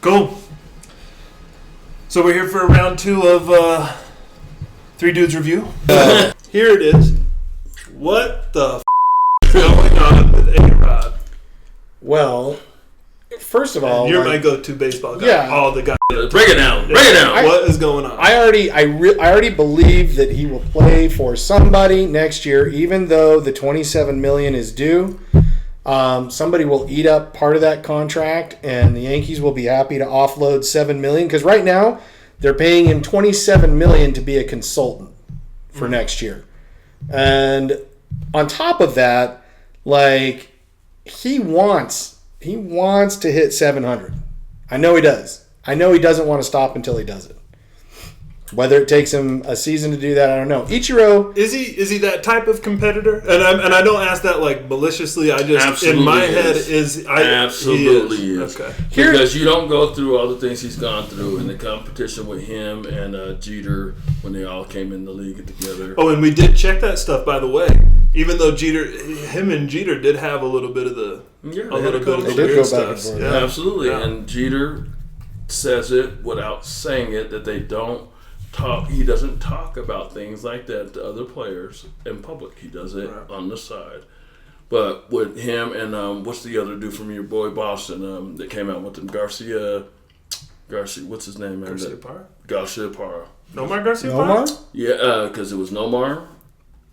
Cool. So we're here for round 2 of Three Dudes Review. Here it is. What the is going on with A-Rod? Well, first of all, you're my go-to baseball guy. Yeah. All the guys. Break it down. Break it down. What is going on? I already believe that he will play for somebody next year, even though the $27 million is due. Somebody will eat up part of that contract, and the Yankees will be happy to offload $7 million because right now they're paying him $27 million to be a consultant for next year. And on top of that, like he wants to hit 700. I know he does. I know he doesn't want to stop until he does it. Whether it takes him a season to do that, I don't know. Ichiro is he that type of competitor? And I don't ask that like maliciously. I just absolutely in my head absolutely is. Okay. Because you don't go through all the things he's gone through in the competition with him and Jeter when they all came in the league together. Oh, and we did check that stuff, by the way. Even though him and Jeter did have a little bit of the weird stuff. Yeah. Absolutely, yeah. And Jeter says it without saying it that they don't. He doesn't talk about things like that to other players in public. He does it on the side. But with him and what's the other dude from your boy Boston that came out with him? Garcia, what's his name? Garciapara. Nomar Garciapara? Yeah, because it was Nomar,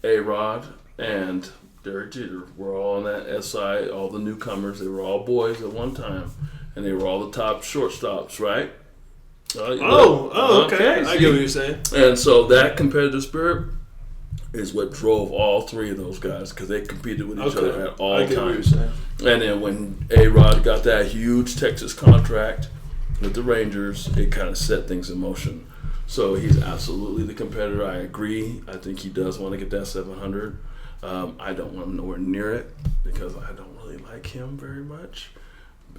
A-Rod, and Derek Jeter. We're all on that SI, all the newcomers. They were all boys at one time. And they were all the top shortstops, right? Okay. I get what you're saying. And so that competitive spirit is what drove all three of those guys because they competed with each other at all times. And then when A-Rod got that huge Texas contract with the Rangers, it kind of set things in motion. So he's absolutely the competitor. I agree. I think he does want to get that 700. I don't want him nowhere near it because I don't really like him very much.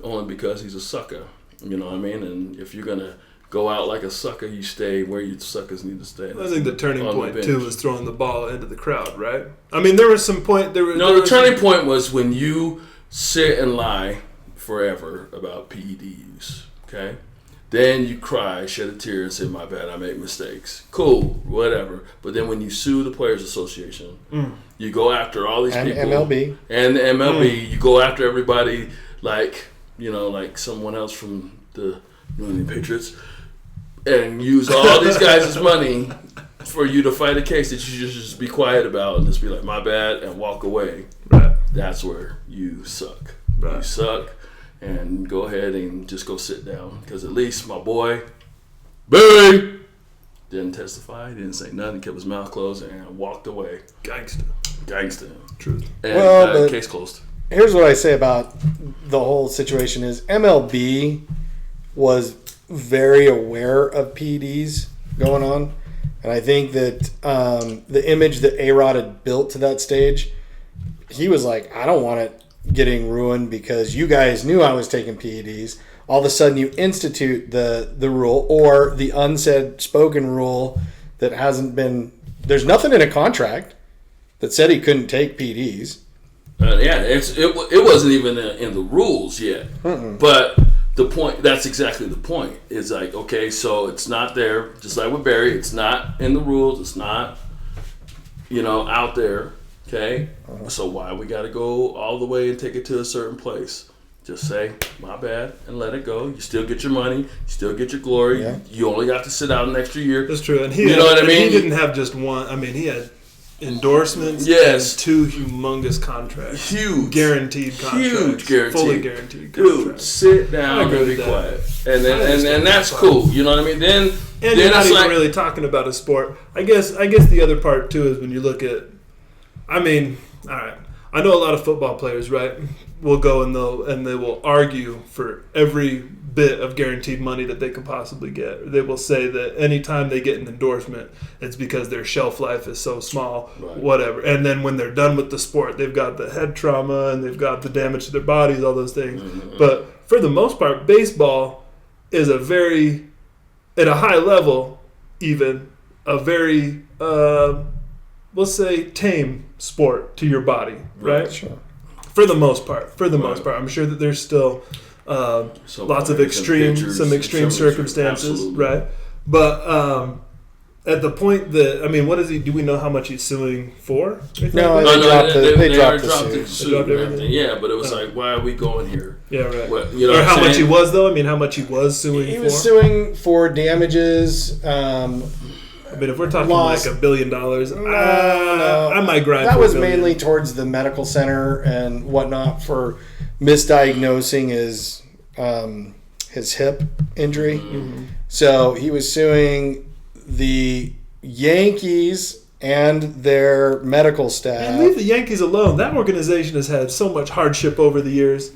Only because he's a sucker. You know what I mean? And if you're going to go out like a sucker, you stay where you suckers need to stay. I think the turning point, too, was throwing the ball into the crowd, right? I mean, there was some point... the turning point was when you sit and lie forever about PEDs, okay? Then you cry, shed a tear, and say, my bad, I made mistakes. Cool, whatever. But then when you sue the Players Association, you go after all these people. And the MLB, you go after everybody like someone else from the New England Patriots, and use all these guys' money for you to fight a case that you just be quiet about and just be like, my bad, and walk away. Right. That's where you suck. Right. You suck, and go ahead and just go sit down. Because at least my boy, Barry, didn't testify, didn't say nothing, kept his mouth closed, and walked away. Gangsta. Truth. And case closed. Here's what I say about the whole situation is MLB was very aware of PEDs going on. And I think that the image that A-Rod had built to that stage, he was like, I don't want it getting ruined because you guys knew I was taking PEDs. All of a sudden you institute the rule or the unsaid spoken rule that hasn't been – there's nothing in a contract that said he couldn't take PEDs. It wasn't even in the rules yet. But the point, that's exactly the point. It's like, okay, so it's not there, just like with Barry, it's not in the rules, it's not, out there, okay? So why we got to go all the way and take it to a certain place? Just say, my bad, and let it go. You still get your money, you still get your glory. Yeah. You only got to sit out an extra year. That's true. And you know what I mean? He didn't have just one. I mean, he had endorsements, yes, and 2 humongous contracts, guaranteed fully guaranteed contracts. Dude, sit down and be quiet, and that's cool. You know what I mean? Then you're not even really talking about a sport. I guess the other part too is when you look at. I mean, all right. I know a lot of football players, right? Will go and they will argue for every bit of guaranteed money that they could possibly get. They will say that anytime they get an endorsement, it's because their shelf life is so small, whatever. And then when they're done with the sport, they've got the head trauma and they've got the damage to their bodies, all those things. But for the most part, baseball is a very, at a high level, even a very, let's say, tame sport to your body, right? Sure. For the most part. I'm sure that there's still lots of some extreme circumstances, absolutely. right? But at the point that, I mean, what is he? Do we know how much he's suing for? No, they dropped the suit. And everything. Yeah, but it was like, why are we going here? Yeah, right. What, or how much he was, though? I mean, how much he was suing for? He was suing for damages. I mean, if we're talking Lost. like $1 billion, no. I might grind. That for was $1 billion. mainly towards the medical center and whatnot for misdiagnosing his hip injury. Mm-hmm. So he was suing the Yankees and their medical staff. And leave the Yankees alone. That organization has had so much hardship over the years.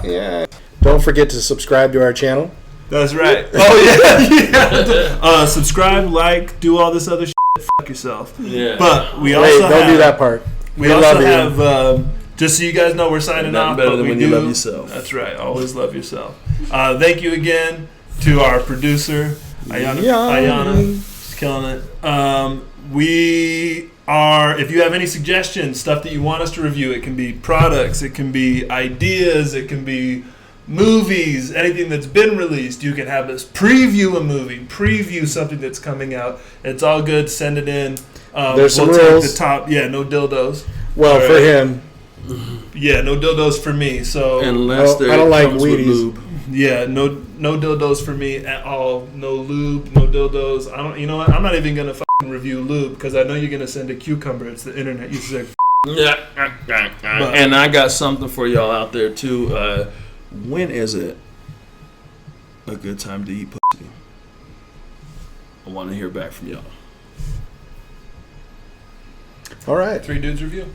Yeah. Don't forget to subscribe to our channel. That's right. Oh yeah. Subscribe, like, do all this other shit. Fuck yourself. Yeah. But we also don't do that part. We also have. Just so you guys know, we're signing off. Better but than we when do. you love yourself. That's right. Always love yourself. Thank you again to our producer, Ayana. She's killing it. We are. If you have any suggestions, stuff that you want us to review, it can be products, it can be ideas, it can be movies, anything that's been released. You can have us preview a movie, preview something that's coming out. It's all good. Send it in. There's some we'll rules. take the top. Yeah, no dildos. Well, All for right. him. Yeah, no dildos for me. So Unless I don't like comes with Wheaties. lube. yeah, no dildos for me at all. No lube, no dildos. I don't. You know what? I'm not even gonna fucking review lube because I know you're gonna send a cucumber. It's the internet. You say. Yeah. And I got something for y'all out there too. When is it a good time to eat pussy? I want to hear back from y'all. All right. 3 Dudes Review.